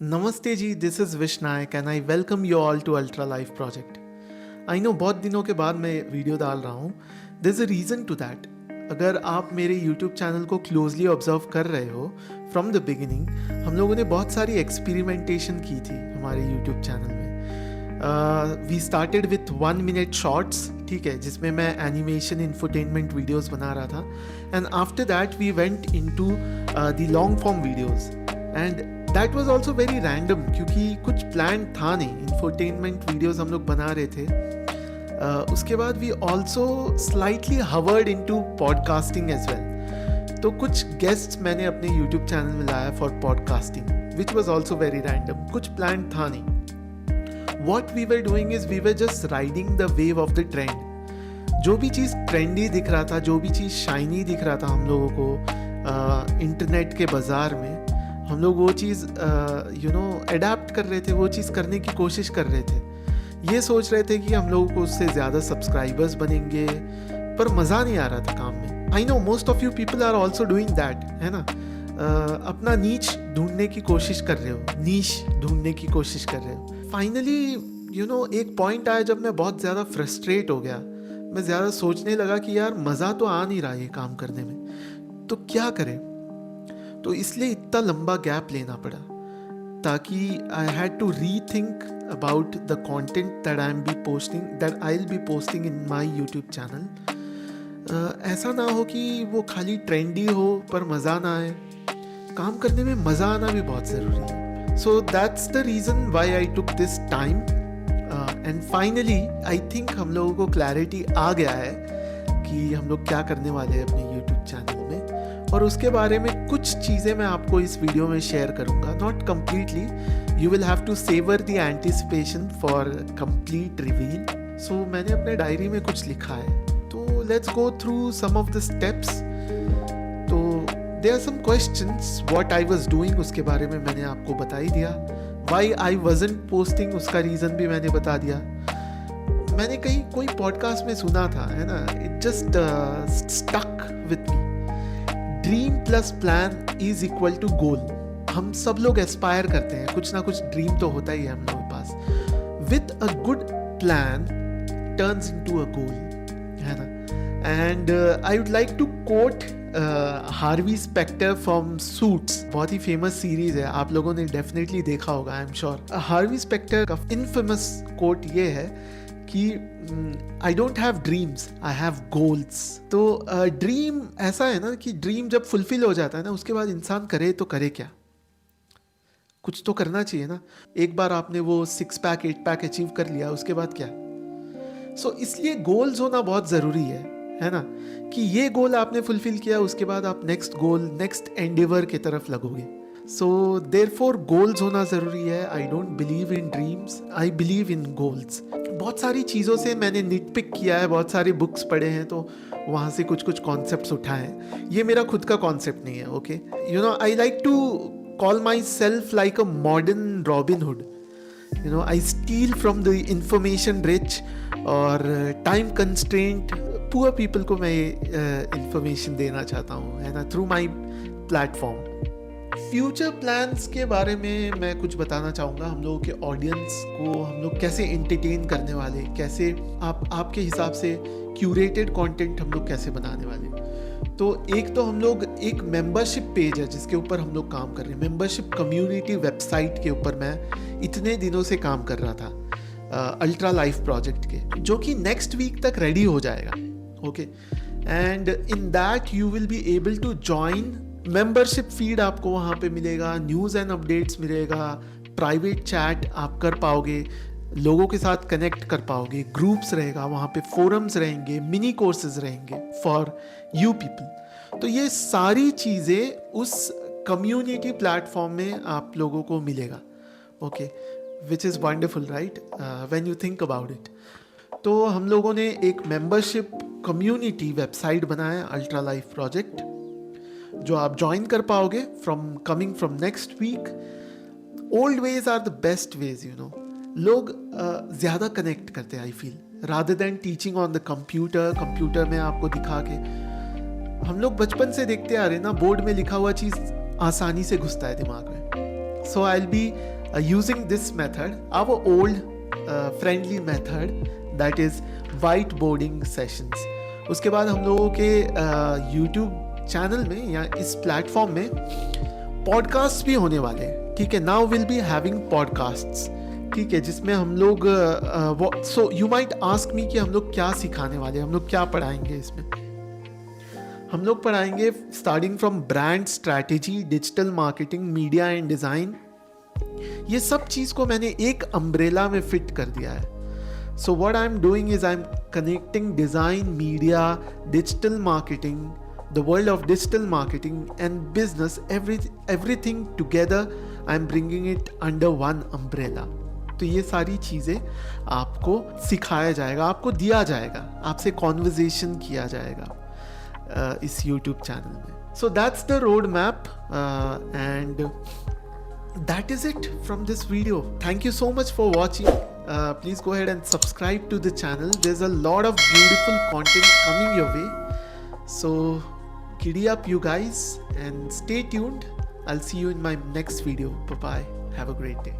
नमस्ते जी, this is Vish Nayak and I welcome you all to ultra life project. I know बहुत दिनों के बाद मैं वीडियो डाल रहा हूँ। There is a reason to that. अगर आप मेरे यूट्यूब चैनल को क्लोजली ऑब्जर्व कर रहे हो फ्रॉम द बिगिनिंग, हम लोगों ने बहुत सारी एक्सपेरिमेंटेशन की थी हमारे यूट्यूब चैनल में। We started with 1 minute shorts, ठीक है, जिसमें मैं एनिमेशन इंफोटेनमेंट वीडियोस बना रहा था। And after that we went into the long form videos and that was also very random, क्योंकि कुछ प्लान था नहीं। इंफोटेनमेंट वीडियोस हम लोग बना रहे थे। उसके बाद we also slightly hovered into podcasting as well. तो कुछ गेस्ट्स मैंने अपने यूट्यूब चैनल में लाया for podcasting, which was also very random. कुछ प्लान था नहीं। What we were doing is we were just riding the wave of the trend. जो भी चीज़ ट्रेंडी दिख रहा था, जो भी चीज़ शाइनी दिख रहा था हम लोगों को इंटरनेट के बाज़ार में, हम लोग वो चीज़ अडेप्ट कर रहे थे, वो चीज़ करने की कोशिश कर रहे थे। ये सोच रहे थे कि हम लोगों को उससे ज़्यादा सब्सक्राइबर्स बनेंगे, पर मज़ा नहीं आ रहा था काम में। I know most of you people are also doing that, है ना। अपना नीच ढूंढने की कोशिश कर रहे हो, नीश ढूंढने की कोशिश कर रहे हो। फाइनली एक पॉइंट आया जब मैं बहुत ज़्यादा फ्रस्ट्रेट हो गया। मैं ज़्यादा सोचने लगा कि यार मज़ा तो आ नहीं रहा ये काम करने में, तो क्या करें। तो इसलिए इतना लंबा गैप लेना पड़ा, ताकि I had to rethink about the content that I will be posting in my YouTube channel. ऐसा ना हो कि वो खाली ट्रेंडी हो पर मज़ा ना आए। काम करने में मज़ा आना भी बहुत ज़रूरी है। So that's the reason why I took this time and finally I think हम लोगों को क्लैरिटी आ गया है कि हम लोग क्या करने वाले हैं अपने यूट्यूब चैनल में। और उसके बारे में कुछ चीज़ें मैं आपको इस वीडियो में शेयर करूँगा, not completely. You will have to savour the anticipation for complete reveal. So मैंने अपने डायरी में कुछ लिखा है, तो let's go through some of the steps. तो there are some questions what I was doing, उसके बारे में मैंने आपको बता ही दिया। व्हाई आई वाजंट पोस्टिंग, उसका रीज़न भी मैंने बता दिया। मैंने कहीं कोई पॉडकास्ट में सुना था, है ना, it just stuck with me. Dream plus plan is equal to goal. हम सब लोग एस्पायर करते हैं, कुछ ना कुछ ड्रीम तो होता ही है हम लोगों के पास। With a good plan turns into a goal, है ना। And I would like to quote Harvey Specter from Suits. बहुत ही फेमस सीरीज है, आप लोगों ने डेफिनेटली देखा होगा, I am sure. Harvey Specter का इनफेमस कोट ये है कि I don't have dreams, I have goals. तो ड्रीम ऐसा है ना कि ड्रीम जब फुलफिल हो जाता है ना, उसके बाद इंसान करे तो करे क्या, कुछ तो करना चाहिए ना। एक बार आपने वो 6 पैक 8 पैक अचीव कर लिया, उसके बाद क्या। सो इसलिए गोल्स होना बहुत ज़रूरी है ना, कि ये गोल आपने फुलफिल किया, उसके बाद आप नेक्स्ट गोल, नेक्स्ट एंडेवर की तरफ लगोगे। सो देयरफॉर गोल्स होना ज़रूरी है। I don't believe in dreams, I believe in goals. बहुत सारी चीज़ों से मैंने निटपिक किया है, बहुत सारी बुक्स पढ़े हैं, तो वहाँ से कुछ कुछ कॉन्सेप्ट्स उठाए हैं। ये मेरा खुद का कॉन्सेप्ट नहीं है, okay. I like to call myself like a modern Robin Hood. I steal from the information rich और टाइम कंस्ट्रेंट पुअर पीपल को मैं इंफॉर्मेशन देना चाहता हूँ, है ना, through my platform. Future plans के बारे में मैं कुछ बताना चाहूँगा। हम लोगों के ऑडियंस को हम लोग कैसे एंटरटेन करने वाले, कैसे आपके हिसाब से क्यूरेटेड कंटेंट हम लोग कैसे बनाने वाले। तो एक तो हम लोग एक मेंबरशिप पेज है जिसके ऊपर हम लोग काम कर रहे हैं। मेंबरशिप कम्युनिटी वेबसाइट के ऊपर मैं इतने दिनों से काम कर रहा था अल्ट्रा लाइफ प्रोजेक्ट के, जो कि नेक्स्ट वीक तक रेडी हो जाएगा, okay. And in that you will be able to join. Membership feed आपको वहाँ पे मिलेगा, न्यूज़ एंड अपडेट्स मिलेगा, प्राइवेट चैट आप कर पाओगे, लोगों के साथ कनेक्ट कर पाओगे, ग्रुप्स रहेगा वहाँ पे, फोरम्स रहेंगे, मिनी कोर्सेज रहेंगे फॉर यू पीपल। तो ये सारी चीज़ें उस कम्युनिटी प्लेटफॉर्म में आप लोगों को मिलेगा, okay, which is wonderful, right, when you think about it. तो हम लोगों ने एक मेंबरशिप कम्युनिटी वेबसाइट बनाया है, अल्ट्रा लाइफ प्रोजेक्ट, जो आप ज्वाइन कर पाओगे coming from next week. Old ways are the best ways, लोग ज़्यादा कनेक्ट करते हैं, I feel, rather than teaching on the computer में आपको दिखा के। हम लोग बचपन से देखते आ रहे ना, बोर्ड में लिखा हुआ चीज़ आसानी से घुसता है दिमाग में। So I'll be using this method, our old friendly method, that is whiteboarding sessions. उसके बाद हम लोगों के YouTube चैनल में या इस प्लेटफॉर्म में पॉडकास्ट भी होने वाले हैं, ठीक है. Now will be having podcasts, ठीक है, जिसमें हम लोग so you might ask me कि हम लोग क्या सिखाने वाले हैं, हम लोग क्या पढ़ाएंगे. इसमें हम लोग पढ़ाएंगे starting from brand strategy, digital marketing, media and design. ये सब चीज़ को मैंने एक अम्ब्रेला में फिट कर दिया है. So what I'm doing is I'm connecting design, media, digital marketing, the world of digital marketing and business, everything together. I'm bringing it under one umbrella. तो ये सारी चीज़ें आपको सिखाया जाएगा, आपको दिया जाएगा, आपसे कॉन्वर्जेशन किया जाएगा इस YouTube चैनल में. So that's the roadmap and that is it from this video. Thank you so much for watching. Please go ahead and subscribe to the channel. There's a lot of beautiful content coming your way. So giddy up you guys and stay tuned. I'll see you in my next video. Bye bye. Have a great day.